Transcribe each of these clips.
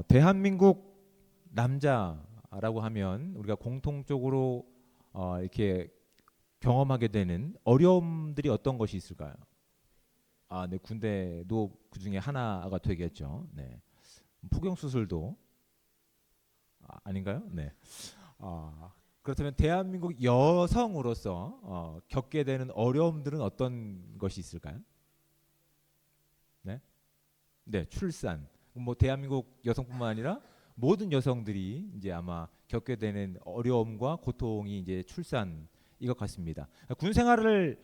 대한민국 남자라고 하면 우리가 공통적으로 이렇게 경험하게 되는 어려움들이 어떤 것이 있을까요? 네, 군대도 그 중에 하나가 되겠죠. 네, 포경 수술도 아닌가요? 네. 그렇다면 대한민국 여성으로서 겪게 되는 어려움들은 어떤 것이 있을까요? 네, 네, 출산. 뭐 대한민국 여성뿐만 아니라 모든 여성들이 이제 아마 겪게 되는 어려움과 고통이 이제 출산인 것 같습니다. 군 생활을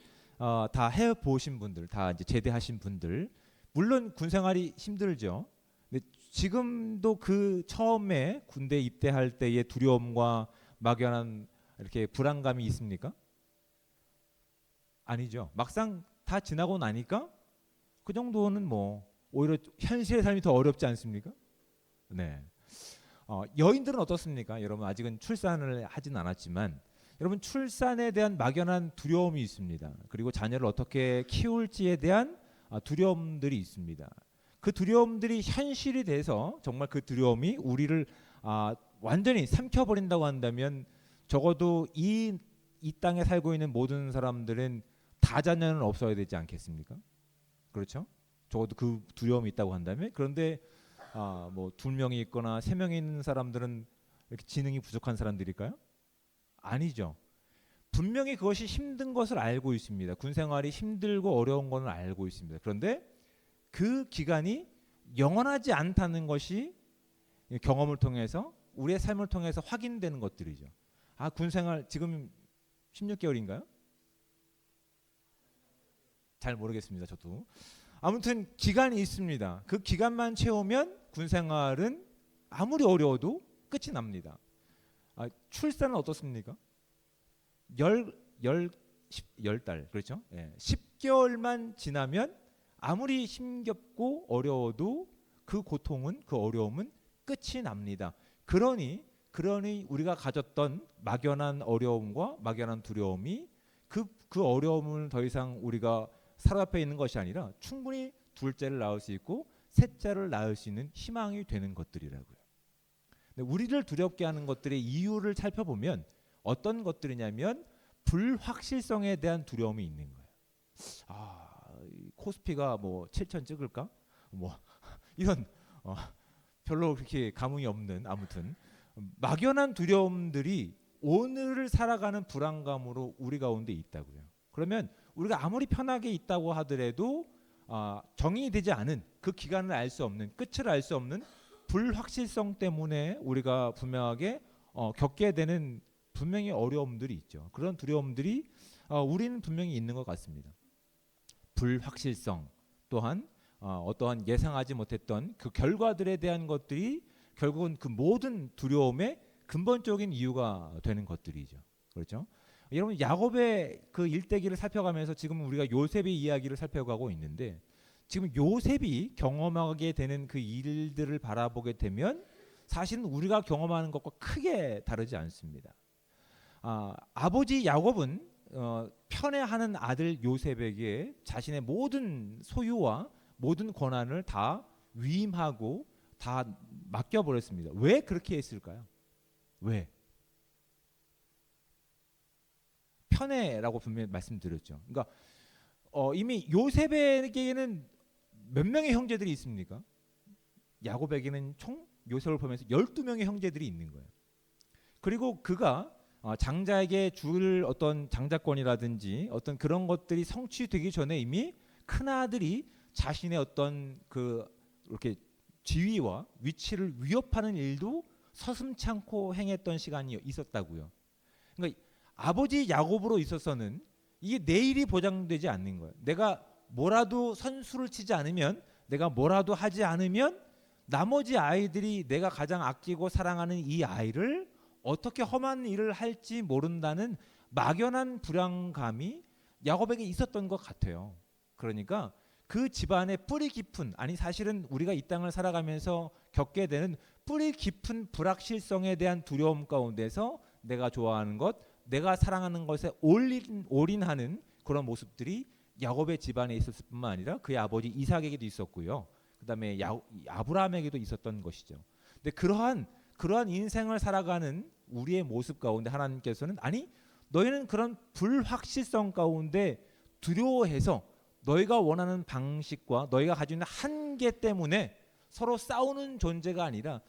다 해보신 분들, 다 이제 제대하신 분들, 물론 군 생활이 힘들죠. 근데 지금도 그 처음에 군대 입대할 때의 두려움과 막연한 이렇게 불안감이 있습니까? 아니죠. 막상 다 지나고 나니까 그 정도는 뭐 오히려 현실의 삶이 더 어렵지 않습니까? 네. 여인들은 어떻습니까? 여러분 아직은 출산을 하진 않았지만 여러분 출산에 대한 막연한 두려움이 있습니다. 그리고 자녀를 어떻게 키울지에 대한 두려움들이 있습니다. 그 두려움들이 현실이 돼서 정말 그 두려움이 우리를 완전히 삼켜버린다고 한다면 적어도 이 땅에 살고 있는 모든 사람들은 다 자녀는 없어야 되지 않겠습니까? 그렇죠? 적어도 그 두려움이 있다고 한다면 그런데 뭐 2명이 있거나 3명이 있는 사람들은 이렇게 지능이 부족한 사람들일까요? 아니죠. 분명히 그것이 힘든 것을 알고 있습니다. 군 생활이 힘들고 어려운 것을 알고 있습니다. 그런데 그 기간이 영원하지 않다는 것이 경험을 통해서 우리의 삶을 통해서 확인되는 것들이죠. 군 생활 지금 16개월인가요? 잘 모르겠습니다. 저도. 아무튼 기간이 있습니다. 그 기간만 채우면 군 생활은 아무리 어려워도 끝이 납니다. 출산은 어떻습니까? 열 달 그렇죠? 10개월만 지나면 아무리 힘겹고 어려워도 그 고통은 그 어려움은 끝이 납니다. 그러니 우리가 가졌던 막연한 어려움과 막연한 두려움이 그 어려움을 더 이상 우리가 사로잡혀 있는 것이 아니라 충분히 둘째를 낳을 수 있고 셋째를 낳을 수 있는 희망이 되는 것들이라고요. 근데 우리를 두렵게 하는 것들의 이유를 살펴보면 어떤 것들이냐면 불확실성에 대한 두려움이 있는 거예요. 코스피가 뭐 7천 찍을까? 뭐 이런 별로 그렇게 감흥이 없는 아무튼 막연한 두려움들이 오늘을 살아가는 불안감으로 우리 가운데 있다고요. 그러면 우리가 아무리 편하게 있다고 하더라도 정의되지 않은 그 기간을 알 수 없는 끝을 알 수 없는 불확실성 때문에 우리가 분명하게 겪게 되는 분명히 어려움들이 있죠. 그런 두려움들이 우리는 분명히 있는 것 같습니다. 불확실성 또한 어떠한 예상하지 못했던 그 결과들에 대한 것들이 결국은 그 모든 두려움의 근본적인 이유가 되는 것들이죠. 그렇죠? 여러분 야곱의 그 일대기를 살펴가면서 지금 우리가 요셉의 이야기를 살펴가고 있는데 지금 요셉이 경험하게 되는 그 일들을 바라보게 되면 사실은 우리가 경험하는 것과 크게 다르지 않습니다. 아버지 야곱은 편애하는 아들 요셉에게 자신의 모든 소유와 모든 권한을 다 위임하고 다 맡겨버렸습니다. 왜 그렇게 했을까요? 왜? 편애라고 분명히 말씀드렸죠. 그러니까 이미 요셉에게는 몇 명의 형제들이 있습니까? 야곱에게는 총 요셉을 보면서 12명의 형제들이 있는 거예요. 그리고 그가 장자에게 줄 어떤 장자권이라든지 어떤 그런 것들이 성취되기 전에 이미 큰 아들이 자신의 어떤 그 이렇게 지위와 위치를 위협하는 일도 서슴지 않고 행했던 시간이 있었다고요. 그러니까 아버지 야곱으로 있어서는 이게 내일이 보장되지 않는 거예요. 내가 뭐라도 선수를 치지 않으면 내가 뭐라도 하지 않으면 나머지 아이들이 내가 가장 아끼고 사랑하는 이 아이를 어떻게 험한 일을 할지 모른다는 막연한 불안감이 야곱에게 있었던 것 같아요. 그러니까 그 집안의 뿌리 깊은 사실은 우리가 이 땅을 살아가면서 겪게 되는 뿌리 깊은 불확실성에 대한 두려움 가운데서 내가 좋아하는 것, 내가 사랑하는 것에 올인하는 그런 모습들이 야곱의 집안에 있었을 뿐만 아니라 그의 아버지 이삭에게도 있었고요. 그 다음에 아브라함에게도 있었던 것이죠. 근데 그러한 인생을 살아가는 우리의 모습 가운데 하나님께서는 아니 너희는 그런 불확실성 가운데 두려워해서 너희가 원하는 방식과 너희가 가지고 있는 한계 때문에 서로 싸우는 존재가 아니라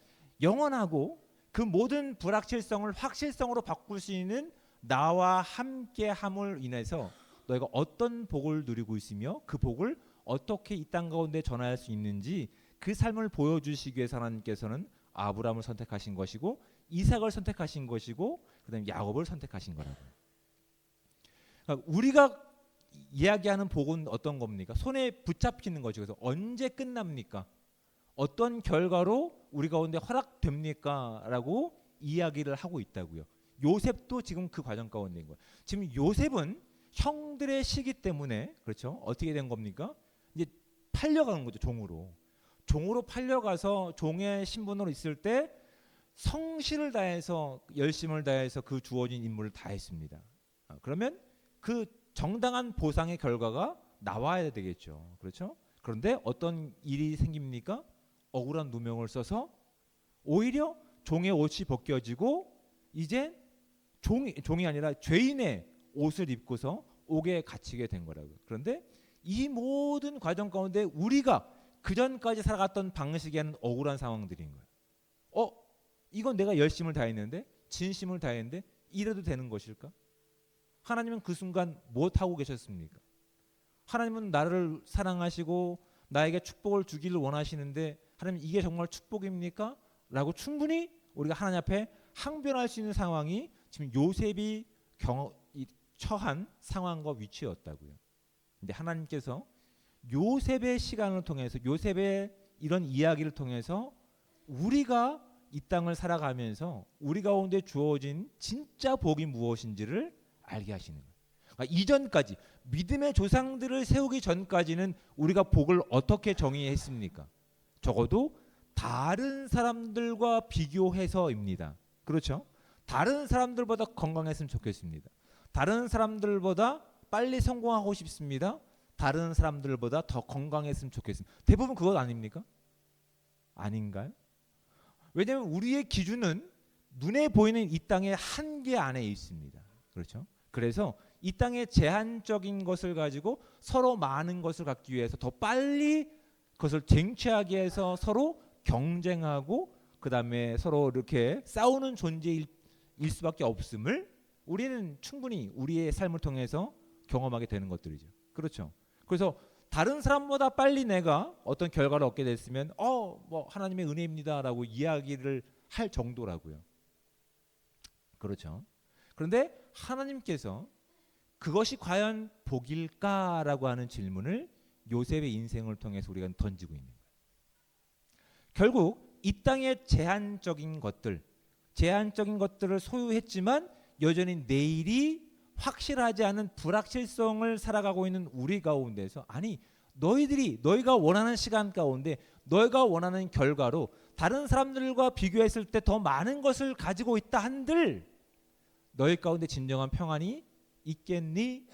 영원하고 그 모든 불확실성을 확실성으로 바꿀 수 있는 나와 함께함을 인해서 너희가 어떤 복을 누리고 있으며 그 복을 어떻게 이 땅 가운데 전할 수 있는지 그 삶을 보여주시기 위해서 하나님께서는 아브라함을 선택하신 것이고 이삭을 선택하신 것이고 그다음에 야곱을 선택하신 거라고. 그러니까 우리가 이야기하는 복은 어떤 겁니까? 손에 붙잡히는 거죠. 그래서 언제 끝납니까? 어떤 결과로 우리 가운데 허락됩니까? 라고 이야기를 하고 있다고요. 요셉도 지금 그 과정 가운데인 거예요. 지금 요셉은 형들의 시기 때문에 그렇죠? 어떻게 된 겁니까? 이제 팔려가는 거죠. 종으로 팔려가서 종의 신분으로 있을 때 성실을 다해서 열심을 다해서 그 주어진 임무를 다했습니다. 그러면 그 정당한 보상의 결과가 나와야 되겠죠. 그렇죠? 그런데 어떤 일이 생깁니까? 억울한 누명을 써서 오히려 종의 옷이 벗겨지고 이제 종이 아니라 죄인의 옷을 입고서 옥에 갇히게 된 거라고요. 그런데 이 모든 과정 가운데 우리가 그전까지 살아갔던 방식에는 억울한 상황들인 거예요. 이건 내가 열심을 다했는데 진심을 다했는데 이래도 되는 것일까? 하나님은 그 순간 무엇하고 계셨습니까? 하나님은 나를 사랑하시고 나에게 축복을 주기를 원하시는데 하나님 이게 정말 축복입니까? 라고 충분히 우리가 하나님 앞에 항변할 수 있는 상황이 지금 요셉이 처한 상황과 위치였다고요. 근데 하나님께서 요셉의 시간을 통해서 요셉의 이런 이야기를 통해서 우리가 이 땅을 살아가면서 우리 가운데 주어진 진짜 복이 무엇인지를 알게 하시는 거예요. 그러니까 이전까지 믿음의 조상들을 세우기 전까지는 우리가 복을 어떻게 정의했습니까? 적어도 다른 사람들과 비교해서입니다. 그렇죠? 다른 사람들보다 건강했으면 좋겠습니다. 다른 사람들보다 빨리 성공하고 싶습니다. 다른 사람들보다 더 건강했으면 좋겠습니다. 대부분 그것 아닙니까? 아닌가요? 왜냐하면 우리의 기준은 눈에 보이는 이 땅의 한계 안에 있습니다. 그렇죠? 그래서 이 땅의 제한적인 것을 가지고 서로 많은 것을 갖기 위해서 더 빨리 그것을 쟁취하기 위해서 서로 경쟁하고 그 다음에 서로 이렇게 싸우는 존재일 수밖에 없음을 우리는 충분히 우리의 삶을 통해서 경험하게 되는 것들이죠. 그렇죠? 그래서 다른 사람보다 빨리 내가 어떤 결과를 얻게 됐으면 뭐 하나님의 은혜입니다라고 이야기를 할 정도라고요. 그렇죠? 그런데 하나님께서 그것이 과연 복일까라고 하는 질문을 요셉의 인생을 통해서 우리가 던지고 있는 거예요. 결국 이 땅의 제한적인 것들을 소유했지만 여전히 내일이 확실하지 않은 불확실성을 살아가고 있는 우리 가운데서 아니 너희가 원하는 시간 가운데 너희가 원하는 결과로 다른 사람들과 비교했을 때 더 많은 것을 가지고 있다 한들 너희 가운데 진정한 평안이 있겠니?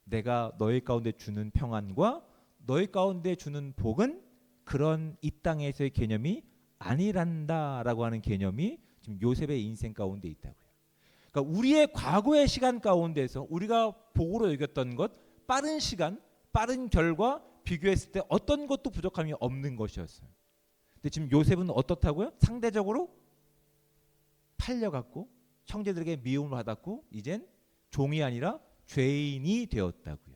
내가 너희 가운데 주는 평안과 너희 가운데 주는 복은 그런 이 땅에서의 개념이 아니란다라고 하는 개념이 지금 요셉의 인생 가운데 있다고요. 그러니까 우리의 과거의 시간 가운데서 우리가 복으로 여겼던 것, 빠른 시간, 빠른 결과 비교했을 때 어떤 것도 부족함이 없는 것이었어요. 근데 지금 요셉은 어떻다고요? 상대적으로 팔려갔고 형제들에게 미움을 받았고 이젠 종이 아니라 죄인이 되었다고요.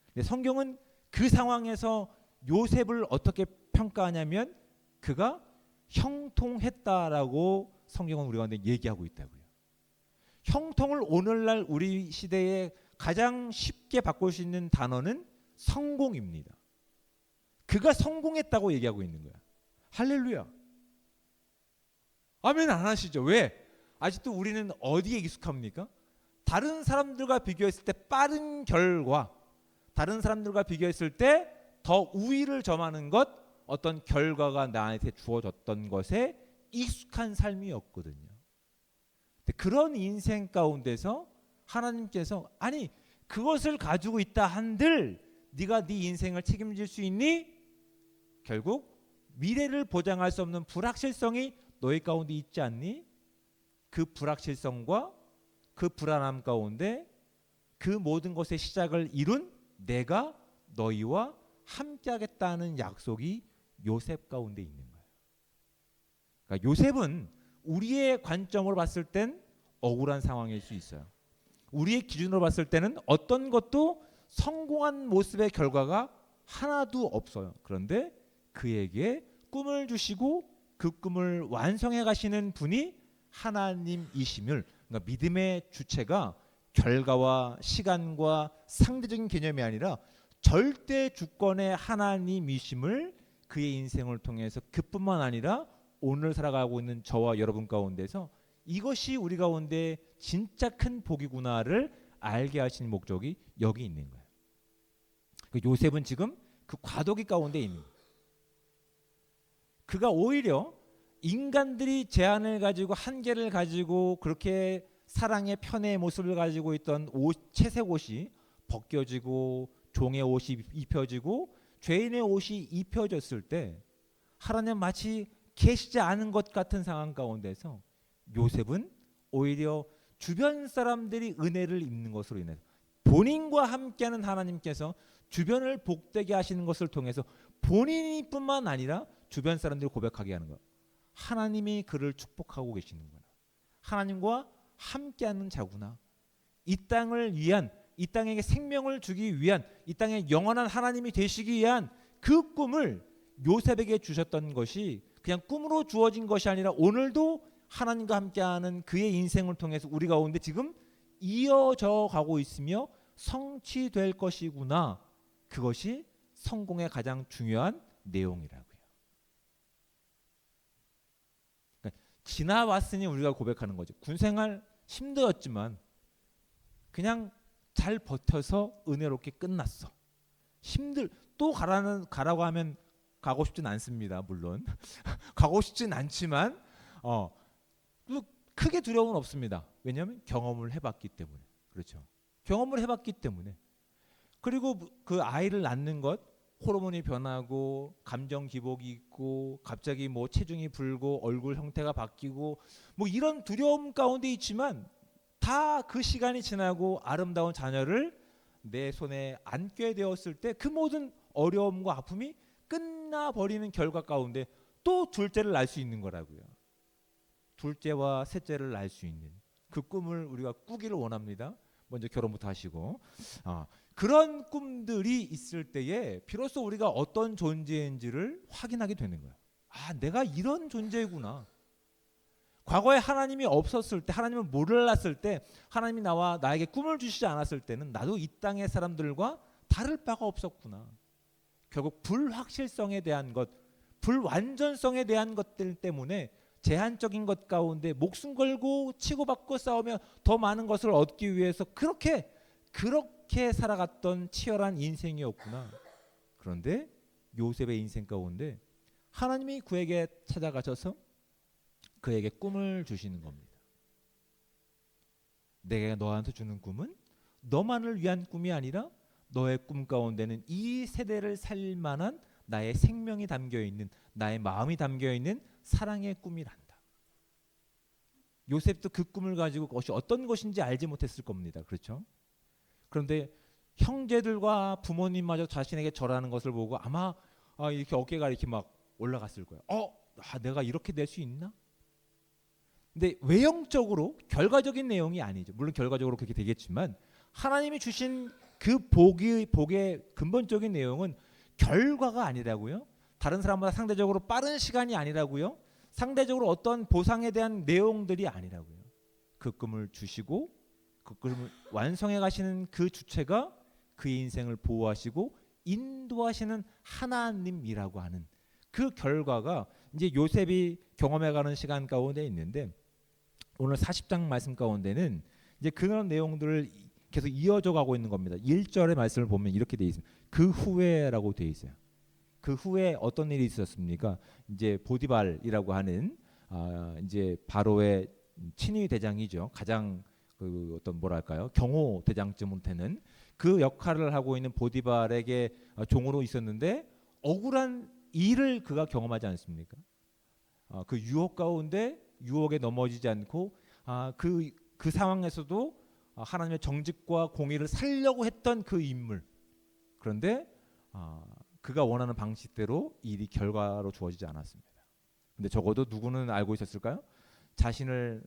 근데 성경은 그 상황에서 요셉을 어떻게 평가하냐면 그가 형통했다라고 성경은 우리 가운데 얘기하고 있다고요. 형통을 오늘날 우리 시대에 가장 쉽게 바꿀 수 있는 단어는 성공입니다. 그가 성공했다고 얘기하고 있는 거야. 할렐루야. 아멘 안 하시죠? 왜? 아직도 우리는 어디에 익숙합니까? 다른 사람들과 비교했을 때 빠른 결과, 다른 사람들과 비교했을 때 더 우위를 점하는 것, 어떤 결과가 나한테 주어졌던 것에 익숙한 삶이었거든요. 그런 인생 가운데서 하나님께서 아니 그것을 가지고 있다 한들 네가 네 인생을 책임질 수 있니? 결국 미래를 보장할 수 없는 불확실성이 너희 가운데 있지 않니? 그 불확실성과 그 불안함 가운데 그 모든 것의 시작을 이룬 내가 너희와 함께하겠다는 약속이 요셉 가운데 있는 거예요. 그러니까 요셉은 우리의 관점으로 봤을 땐 억울한 상황일 수 있어요. 우리의 기준으로 봤을 때는 어떤 것도 성공한 모습의 결과가 하나도 없어요. 그런데 그에게 꿈을 주시고 그 꿈을 완성해 가시는 분이 하나님이심을, 그러니까 믿음의 주체가 결과와 시간과 상대적인 개념이 아니라 절대 주권의 하나님이심을 그의 인생을 통해서 그뿐만 아니라 오늘 살아가고 있는 저와 여러분 가운데서 이것이 우리 가운데 진짜 큰 복이구나를 알게 하시는 목적이 여기 있는 거예요. 요셉은 지금 그 과도기 가운데 있는 거예요. 그가 오히려 인간들이 제한을 가지고 한계를 가지고 그렇게 사랑의 편의 모습을 가지고 있던 채색 옷이 벗겨지고 종의 옷이 입혀지고 죄인의 옷이 입혀졌을 때 하나님 마치 계시지 않은 것 같은 상황 가운데서 요셉은 오히려 주변 사람들이 은혜를 입는 것으로 인해서 본인과 함께하는 하나님께서 주변을 복되게 하시는 것을 통해서 본인이 뿐만 아니라 주변 사람들이 고백하게 하는 것. 하나님이 그를 축복하고 계시는구나. 하나님과 함께하는 자구나. 이 땅을 위한, 이 땅에게 생명을 주기 위한, 이 땅에 영원한 하나님이 되시기 위한 그 꿈을 요셉에게 주셨던 것이 그냥 꿈으로 주어진 것이 아니라 오늘도 하나님과 함께하는 그의 인생을 통해서 우리 가운데 지금 이어져 가고 있으며 성취될 것이구나. 그것이 성공의 가장 중요한 내용이라고요. 그러니까 지나왔으니 우리가 고백하는 거죠. 군생활 힘들었지만 그냥 잘 버텨서 은혜롭게 끝났어. 또 가라고 하면 가고 싶진 않습니다. 물론 가고 싶진 않지만 크게 두려움은 없습니다. 왜냐하면 경험을 해봤기 때문에. 그렇죠. 경험을 해봤기 때문에. 그리고 그 아이를 낳는 것, 호르몬이 변하고 감정 기복이 있고 갑자기 뭐 체중이 불고 얼굴 형태가 바뀌고 뭐 이런 두려움 가운데 있지만 다 그 시간이 지나고 아름다운 자녀를 내 손에 안게 되었을 때 그 모든 어려움과 아픔이 끝나버리는 결과 가운데 또 둘째를 낳을 수 있는 거라고요. 둘째와 셋째를 낳을 수 있는 그 꿈을 우리가 꾸기를 원합니다. 먼저 결혼부터 하시고 그런 꿈들이 있을 때에 비로소 우리가 어떤 존재인지를 확인하게 되는 거예요. 내가 이런 존재구나. 과거에 하나님이 없었을 때, 하나님을 몰랐을 때, 하나님이 나에게 꿈을 주시지 않았을 때는 나도 이 땅의 사람들과 다를 바가 없었구나. 결국 불확실성에 대한 것, 불완전성에 대한 것들 때문에 제한적인 것 가운데 목숨 걸고 치고받고 싸우며 더 많은 것을 얻기 위해서 그렇게 살아갔던 치열한 인생이었구나. 그런데 요셉의 인생 가운데 하나님이 그에게 찾아가셔서 그에게 꿈을 주시는 겁니다. 내가 너한테 주는 꿈은 너만을 위한 꿈이 아니라 너의 꿈 가운데는 이 세대를 살릴 만한 나의 생명이 담겨있는, 나의 마음이 담겨있는 사랑의 꿈이란다. 요셉도 그 꿈을 가지고 그것이 어떤 것인지 알지 못했을 겁니다. 그렇죠? 그런데 형제들과 부모님마저 자신에게 절하는 것을 보고 아마 이렇게 어깨가 이렇게 막 올라갔을 거예요. 내가 이렇게 될 수 있나? 근데 외형적으로 결과적인 내용이 아니죠. 물론 결과적으로 그렇게 되겠지만 하나님이 주신 그 복의 근본적인 내용은 결과가 아니라고요. 다른 사람보다 상대적으로 빠른 시간이 아니라고요. 상대적으로 어떤 보상에 대한 내용들이 아니라고요. 그 꿈을 주시고 그 꿈을 완성해 가시는 그 주체가 그의 인생을 보호하시고 인도하시는 하나님이라고 하는 그 결과가 이제 요셉이 경험해가는 시간 가운데 있는데 오늘 40장 말씀 가운데는 이제 그런 내용들을 계속 이어져 가고 있는 겁니다. 1절의 말씀을 보면 이렇게 돼 있습니다. 그 후에라고 돼 있어요. 그 후에 어떤 일이 있었습니까? 이제 보디발이라고 하는 이제 바로의 친위 대장이죠. 가장 그 어떤 뭐랄까요? 경호 대장쯤 되는 그 역할을 하고 있는 보디발에게 종으로 있었는데 억울한 일을 그가 경험하지 않습니까? 그 유혹 가운데 유혹에 넘어지지 않고 그 상황에서도 하나님의 정직과 공의를 살려고 했던 그 인물. 그런데 그가 원하는 방식대로 일이 결과로 주어지지 않았습니다. 근데 적어도 누구는 알고 있었을까요? 자신을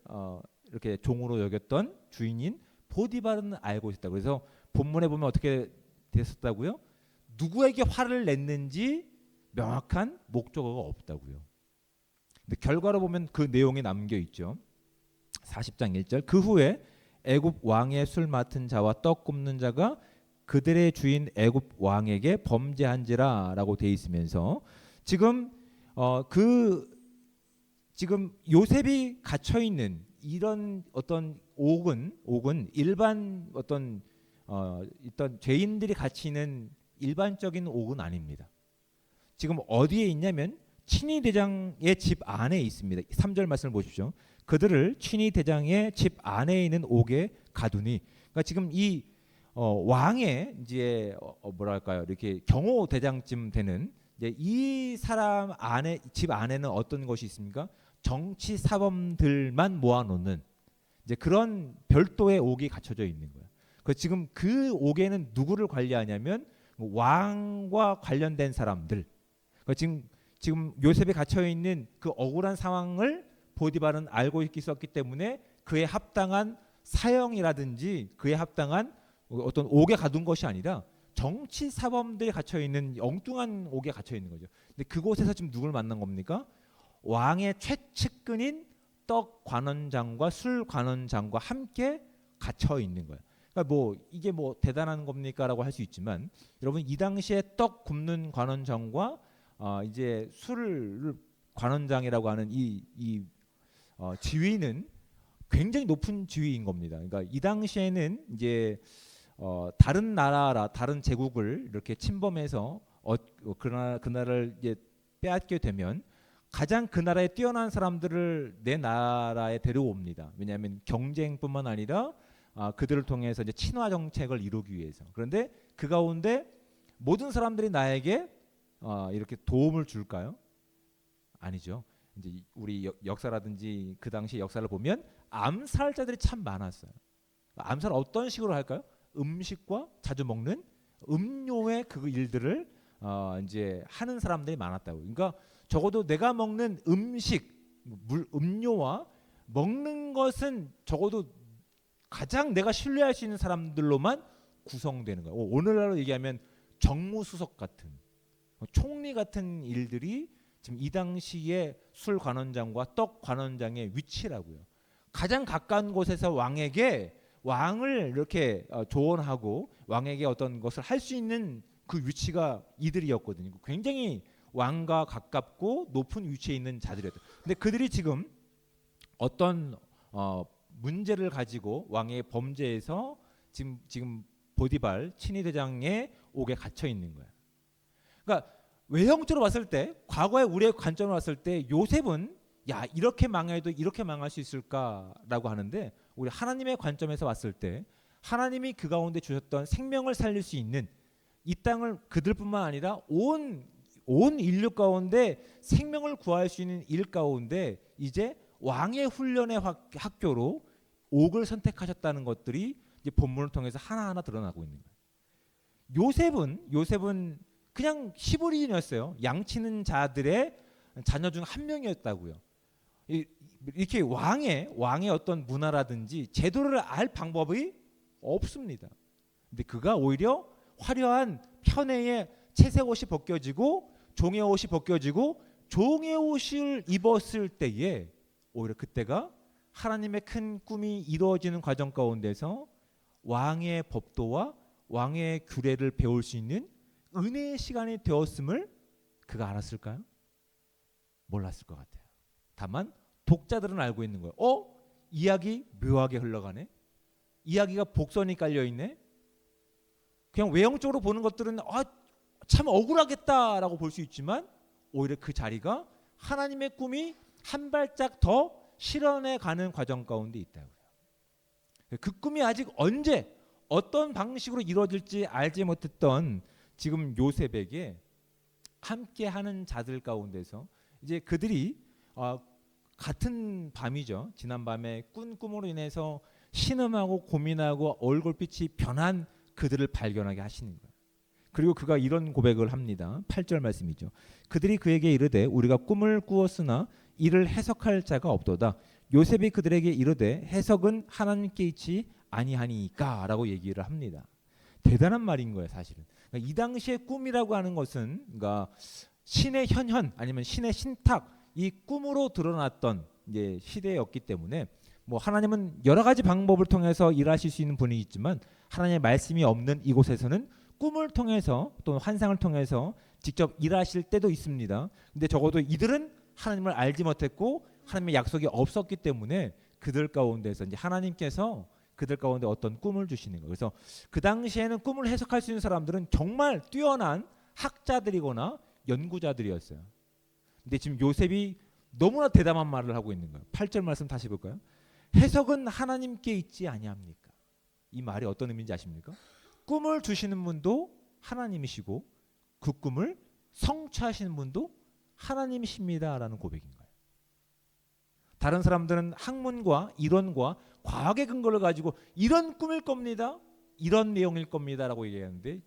이렇게 종으로 여겼던 주인인 보디발은 알고 있었다. 그래서 본문에 보면 어떻게 됐었다고요? 누구에게 화를 냈는지 명확한 목적어가 없다고요. 근데 결과로 보면 그 내용이 남겨 있죠. 40장 1절. 그 후에 애굽 왕의 술 맡은 자와 떡 굽는 자가 그들의 주인 애굽 왕에게 범죄한지라라고 돼 있으면서 지금 지금 요셉이 갇혀 있는 이런 어떤 옥은 일반 어떤 죄인들이 갇히는 일반적인 옥은 아닙니다. 지금 어디에 있냐면 친위 대장의 집 안에 있습니다. 3절 말씀을 보십시오. 그들을 친위 대장의 집 안에 있는 옥에 가두니. 그러니까 지금 이 왕의 이제 뭐랄까요? 이렇게 경호 대장쯤 되는 이제 이 사람 안에 집 안에는 어떤 것이 있습니까? 정치 사범들만 모아놓는 이제 그런 별도의 옥이 갖춰져 있는 거예요. 그 지금 그 옥에는 누구를 관리하냐면 왕과 관련된 사람들. 지금 요셉이 갇혀 있는 그 억울한 상황을 보디발은 알고 있었기 때문에 그에 합당한 사형이라든지 그에 합당한 어떤 옥에 가둔 것이 아니라 정치 사범들이 갇혀 있는 엉뚱한 옥에 갇혀 있는 거죠. 근데 그곳에서 지금 누굴 만난 겁니까? 왕의 최측근인 떡 관원장과 술 관원장과 함께 갇혀 있는 거예요. 그러니까 뭐 이게 뭐 대단한 겁니까라고 할 수 있지만 여러분 이 당시에 떡 굽는 관원장과 이제 술 관원장이라고 하는 이 지위는 굉장히 높은 지위인 겁니다. 그러니까 이 당시에는 이제 다른 나라, 다른 제국을 이렇게 침범해서 그 나라를 이제 빼앗게 되면 가장 그 나라에 뛰어난 사람들을 내 나라에 데려옵니다. 왜냐하면 경쟁뿐만 아니라 그들을 통해서 이제 친화 정책을 이루기 위해서. 그런데 그 가운데 모든 사람들이 나에게 이렇게 도움을 줄까요? 아니죠. 이제 우리 역사라든지 그 당시 역사를 보면 암살자들이 참 많았어요. 암살 어떤 식으로 할까요? 음식과 자주 먹는 음료의 그 일들을 이제 하는 사람들이 많았다고. 그러니까 적어도 내가 먹는 음식, 음료와 먹는 것은 적어도 가장 내가 신뢰할 수 있는 사람들로만 구성되는 거예요. 오늘날로 얘기하면 정무수석 같은 총리 같은 일들이 지금 이 당시에 술 관원장과 떡 관원장의 위치라고요. 가장 가까운 곳에서 왕을 이렇게 조언하고 왕에게 어떤 것을 할 수 있는 그 위치가 이들이었거든요. 굉장히 왕과 가깝고 높은 위치에 있는 자들이었죠. 근데 그들이 지금 어떤 문제를 가지고 왕의 범죄에서 지금 보디발 친위 대장의 옥에 갇혀 있는 거예요. 그러니까 외형적으로 봤을 때 과거에 우리의 관점으로 봤을 때 요셉은 야 이렇게 망해도 이렇게 망할 수 있을까라고 하는데 우리 하나님의 관점에서 봤을 때 하나님이 그 가운데 주셨던 생명을 살릴 수 있는 이 땅을 그들뿐만 아니라 온 인류 가운데 생명을 구할 수 있는 일 가운데 이제 왕의 훈련의 학교로 옥을 선택하셨다는 것들이 이제 본문을 통해서 하나하나 드러나고 있는 거예요. 요셉은 그냥 히브리인이었어요. 양치는 자들의 자녀 중 한 명이었다고요. 이렇게 왕의 어떤 문화라든지 제도를 알 방법이 없습니다. 근데 그가 오히려 화려한 편애의 채색 옷이 벗겨지고 종의 옷이 벗겨지고 종의 옷을 입었을 때에 오히려 그때가 하나님의 큰 꿈이 이루어지는 과정 가운데서 왕의 법도와 왕의 규례를 배울 수 있는 은혜의 시간이 되었음을 그가 알았을까요? 몰랐을 것 같아요. 다만 독자들은 알고 있는 거예요. 이야기 묘하게 흘러가네. 이야기가 복선이 깔려있네. 그냥 외형적으로 보는 것들은 참 억울하겠다라고 볼 수 있지만 오히려 그 자리가 하나님의 꿈이 한 발짝 더 실현해 가는 과정 가운데 있다고요. 그 꿈이 아직 언제 어떤 방식으로 이루어질지 알지 못했던 지금 요셉에게 함께 하는 자들 가운데서 이제 그들이 같은 밤이죠. 지난 밤에 꾼 꿈으로 인해서 신음하고 고민하고 얼굴빛이 변한 그들을 발견하게 하시는 거예요. 그리고 그가 이런 고백을 합니다. 8절 말씀이죠. 그들이 그에게 이르되 우리가 꿈을 꾸었으나 이를 해석할 자가 없도다. 요셉이 그들에게 이르되 해석은 하나님께 있지 아니하니까 라고 얘기를 합니다. 대단한 말인 거예요, 사실은. 그러니까 이 당시에 꿈이라고 하는 것은 그러니까 신의 현현 아니면 신의 신탁, 이 꿈으로 드러났던 이제 시대였기 때문에 뭐 하나님은 여러 가지 방법을 통해서 일하실 수 있는 분이 있지만 하나님의 말씀이 없는 이곳에서는 꿈을 통해서 또 환상을 통해서 직접 일하실 때도 있습니다. 근데 적어도 이들은 하나님을 알지 못했고 하나님의 약속이 없었기 때문에 그들 가운데서 이제 하나님께서 그들 가운데 어떤 꿈을 주시는 거예요. 그래서 그 당시에는 꿈을 해석할 수 있는 사람들은 정말 뛰어난 학자들이거나 연구자들이었어요. 근데 지금 요셉이 너무나 대담한 말을 하고 있는 거예요. 8절 말씀 다시 볼까요? 해석은 하나님께 있지 아니합니까? 이 말이 어떤 의미인지 아십니까? 꿈을 주시는 분도 하나님이시고 그 꿈을 성취하시는 분도 하나님이십니다라는 고백인 거예요. 다른 사람들은 학문과 이론과 과학의 근거를 가지고 이런 꿈일 겁니다, 이런 내용일 겁니다라고 얘기하는데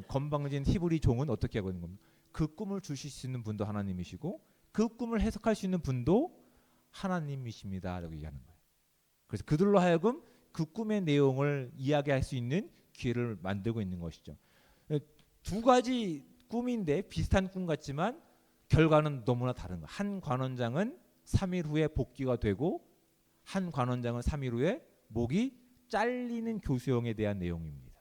건방진 히브리 종은 어떻게 하고 있는 겁니까? 그 꿈을 주실 수 있는 분도 하나님이시고 그 꿈을 해석할 수 있는 분도 하나님이십니다라고 얘기하는 거예요. 그래서 그들로 하여금 그 꿈의 내용을 이야기할 수 있는 기회를 만들고 있는 것이죠. 두 가지 꿈인데 비슷한 꿈 같지만 결과는 너무나 다른 거예요. 한 관원장은 3일 후에 복귀가 되고 한 관원장은 3일 후에 목이 잘리는 교수형에 대한 내용입니다.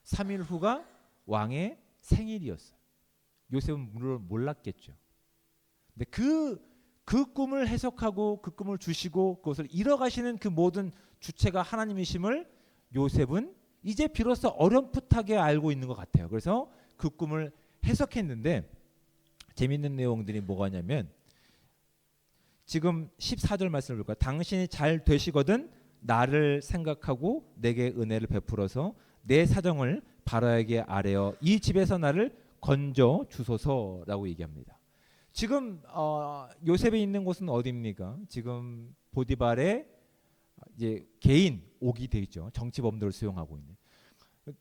3일 후가 왕의 생일이었어요. 요셉은 물론 몰랐겠죠. 근데 그 꿈을 해석하고 그 꿈을 주시고 그것을 이뤄가시는 그 모든 주체가 하나님이심을 요셉은 이제 비로소 어렴풋하게 알고 있는 것 같아요. 그래서 그 꿈을 해석했는데 재밌는 내용들이 뭐가 있냐면 지금 14절 말씀을 볼까요? 당신이 잘 되시거든 나를 생각하고 내게 은혜를 베풀어서 내 사정을 바로에게 아뢰어 이 집에서 나를 건져 주소서라고 얘기합니다. 지금 요셉이 있는 곳은 어디입니까? 지금 보디발의 이제 개인 옥이 되어 있죠. 정치범들을 수용하고 있는.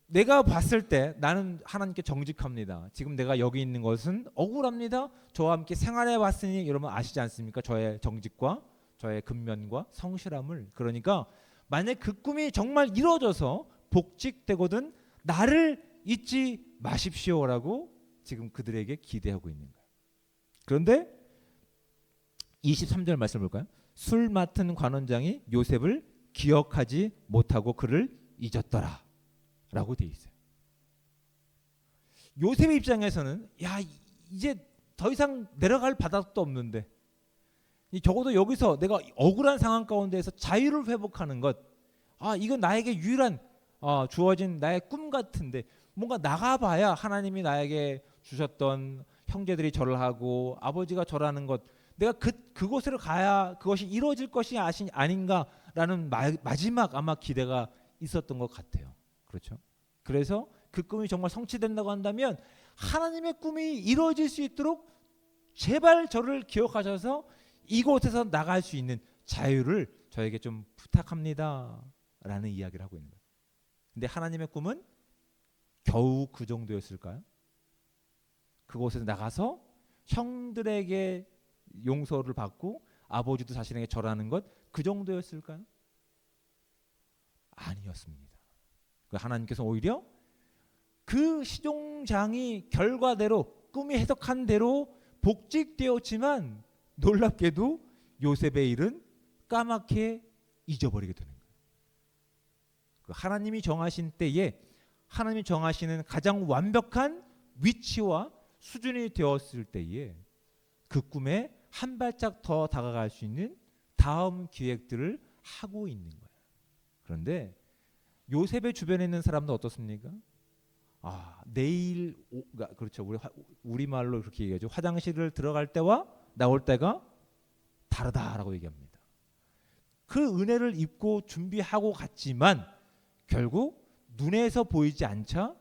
내가 봤을 때 나는 하나님께 정직합니다. 지금 내가 여기 있는 것은 억울합니다. 저와 함께 생활해 왔으니 여러분 아시지 않습니까? 저의 정직과 저의 근면과 성실함을. 그러니까 만약 그 꿈이 정말 이루어져서 복직되거든 나를 잊지 마십시오라고 지금 그들에게 기대하고 있는 거예요. 그런데 23절 말씀을 볼까요? 술 맡은 관원장이 요셉을 기억하지 못하고 그를 잊었더라 라고 되어 있어요. 요셉의 입장에서는 야 이제 더 이상 내려갈 바닥도 없는데 적어도 여기서 내가 억울한 상황 가운데에서 자유를 회복하는 것, 이건 나에게 유일한 주어진 나의 꿈 같은데 뭔가 나가봐야 하나님이 나에게 주셨던 형제들이 절을 하고 아버지가 절하는 것 내가 그곳으로 가야 그것이 이루어질 것이 아닌가라는 마지막 아마 기대가 있었던 것 같아요. 그렇죠? 그래서 그 꿈이 정말 성취된다고 한다면 하나님의 꿈이 이루어질 수 있도록 제발 저를 기억하셔서 이곳에서 나갈 수 있는 자유를 저에게 좀 부탁합니다 라는 이야기를 하고 있는 거예요. 근데 하나님의 꿈은 겨우 그 정도였을까요? 그곳에서 나가서 형들에게 용서를 받고 아버지도 자신에게 절하는 것 그 정도였을까요? 아니었습니다. 하나님께서 오히려 그 시종장이 결과대로 꿈이 해석한 대로 복직되었지만 놀랍게도 요셉의 일은 까맣게 잊어버리게 되는 거예요. 하나님이 정하신 때에 하나님이 정하시는 가장 완벽한 위치와 수준이 되었을 때에 그 꿈에 한 발짝 더 다가갈 수 있는 다음 기획들을 하고 있는 거예요. 그런데 요셉의 주변에 있는 사람도 어떻습니까? 내일 그렇죠. 우리말로 그렇게 얘기하죠. 화장실을 들어갈 때와 나올 때가 다르다라고 얘기합니다. 그 은혜를 입고 준비하고 갔지만 결국 눈에서 보이지 않자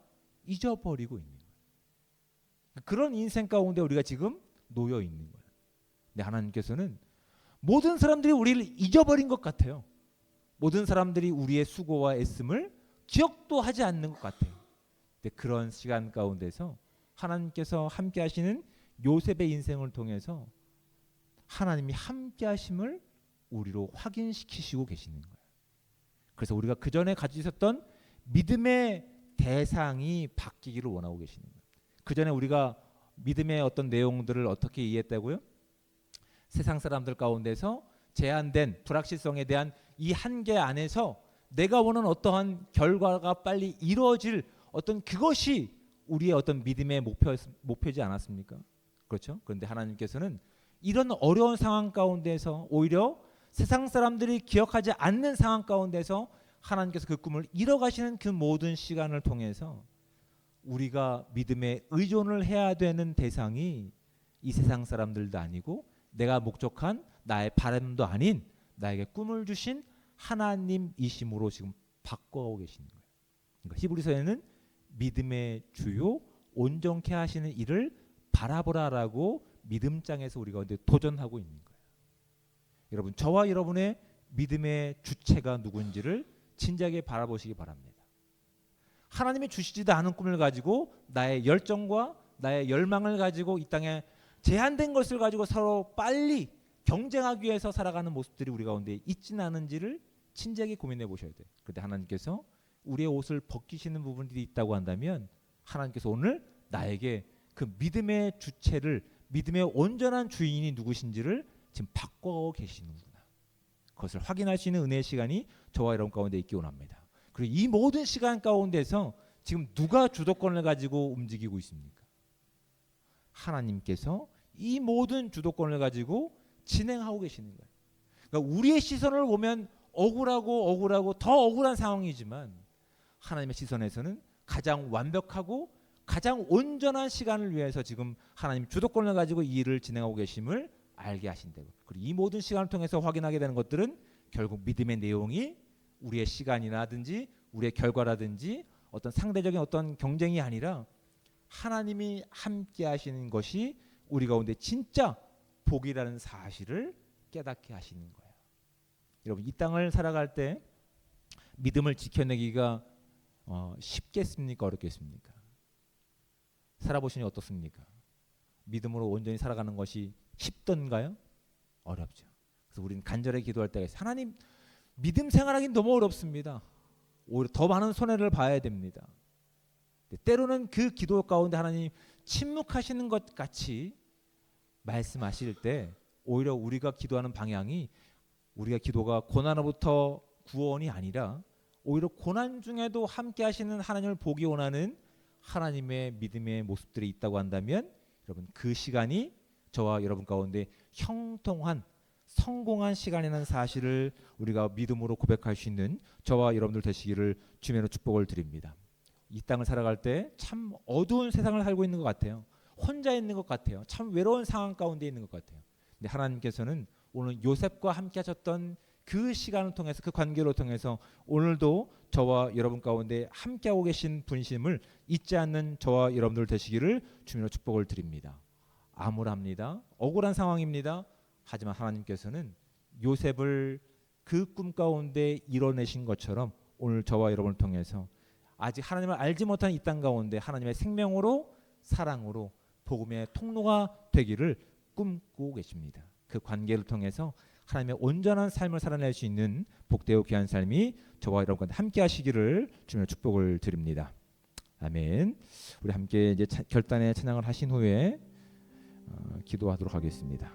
잊어버리고 있는 거예요. 그런 인생 가운데 우리가 지금 놓여 있는 거예요. 근데 하나님께서는 모든 사람들이 우리를 잊어버린 것 같아요. 모든 사람들이 우리의 수고와 애씀을 기억도 하지 않는 것 같아요. 근데 그런 시간 가운데서 하나님께서 함께 하시는 요셉의 인생을 통해서 하나님이 함께 하심을 우리로 확인시키시고 계시는 거예요. 그래서 우리가 그 전에 가지고 있었던 믿음의 대상이 바뀌기를 원하고 계시는 거예요. 그 전에 우리가 믿음의 어떤 내용들을 어떻게 이해했다고요? 세상 사람들 가운데서 제한된 불확실성에 대한 이 한계 안에서 내가 원하는 어떠한 결과가 빨리 이루어질 어떤 그것이 우리의 어떤 믿음의 목표지 않았습니까? 그렇죠? 그런데 하나님께서는 이런 어려운 상황 가운데서 오히려 세상 사람들이 기억하지 않는 상황 가운데서 하나님께서 그 꿈을 이뤄가시는 그 모든 시간을 통해서 우리가 믿음에 의존을 해야 되는 대상이 이 세상 사람들도 아니고 내가 목적한 나의 바람도 아닌 나에게 꿈을 주신 하나님이심으로 지금 바꿔오고 계시는 거예요. 그러니까 히브리서에는 믿음의 주요 온전케 하시는 이를 바라보라라고 믿음장에서 우리가 도전하고 있는 거예요. 여러분, 저와 여러분의 믿음의 주체가 누군지를 진지하게 바라보시기 바랍니다. 하나님이 주시지도 않은 꿈을 가지고 나의 열정과 나의 열망을 가지고 이 땅에 제한된 것을 가지고 서로 빨리 경쟁하기 위해서 살아가는 모습들이 우리 가운데 있지는 않은지를 진지하게 고민해 보셔야 돼요. 그런데 하나님께서 우리의 옷을 벗기시는 부분들이 있다고 한다면 하나님께서 오늘 나에게 그 믿음의 주체를, 믿음의 온전한 주인이 누구신지를 지금 바꿔 계시는구나. 그것을 확인할 수 있는 은혜의 시간이 저와 여러분 가운데 있기 원합니다. 그리고 이 모든 시간 가운데서 지금 누가 주도권을 가지고 움직이고 있습니까? 하나님께서 이 모든 주도권을 가지고 진행하고 계시는 거예요. 그러니까 우리의 시선을 보면 억울하고 더 억울한 상황이지만 하나님의 시선에서는 가장 완벽하고 가장 온전한 시간을 위해서 지금 하나님 주도권을 가지고 이 일을 진행하고 계심을 알게 하신다고. 그리고 이 모든 시간을 통해서 확인하게 되는 것들은 결국 믿음의 내용이 우리의 시간이라든지 우리의 결과라든지 어떤 상대적인 어떤 경쟁이 아니라 하나님이 함께 하시는 것이 우리 가운데 진짜 복이라는 사실을 깨닫게 하시는 거예요. 여러분, 이 땅을 살아갈 때 믿음을 지켜내기가 쉽겠습니까? 어렵겠습니까? 살아보시니 어떻습니까? 믿음으로 온전히 살아가는 것이 쉽던가요? 어렵죠. 그래서 우리는 간절히 기도할 때가 있어요. 하나님, 믿음 생활하기는 너무 어렵습니다. 오히려 더 많은 손해를 봐야 됩니다. 때로는 그 기도 가운데 하나님 침묵하시는 것 같이 말씀하실 때 오히려 우리가 기도하는 방향이 우리가 기도가 고난으로부터 구원이 아니라 오히려 고난 중에도 함께 하시는 하나님을 보기 원하는 하나님의 믿음의 모습들이 있다고 한다면 여러분, 그 시간이 저와 여러분 가운데 형통한 성공한 시간이라는 사실을 우리가 믿음으로 고백할 수 있는 저와 여러분들 되시기를 주님으로 축복을 드립니다. 이 땅을 살아갈 때 참 어두운 세상을 살고 있는 것 같아요. 혼자 있는 것 같아요. 참 외로운 상황 가운데 있는 것 같아요. 근데 하나님께서는 오늘 요셉과 함께 하셨던 그 시간을 통해서, 그 관계를 통해서 오늘도 저와 여러분 가운데 함께하고 계신 분심을 잊지 않는 저와 여러분들 되시기를 주님으로 축복을 드립니다. 암울합니다. 억울한 상황입니다. 하지만 하나님께서는 요셉을 그 꿈 가운데 이뤄내신 것처럼 오늘 저와 여러분을 통해서 아직 하나님을 알지 못한 이 땅 가운데 하나님의 생명으로, 사랑으로 복음의 통로가 되기를 꿈꾸고 계십니다. 그 관계를 통해서 하나님의 온전한 삶을 살아낼 수 있는 복되고 귀한 삶이 저와 여러분과 함께 하시기를 주님의 축복을 드립니다. 아멘. 우리 함께 이제 결단의 찬양을 하신 후에 기도하도록 하겠습니다.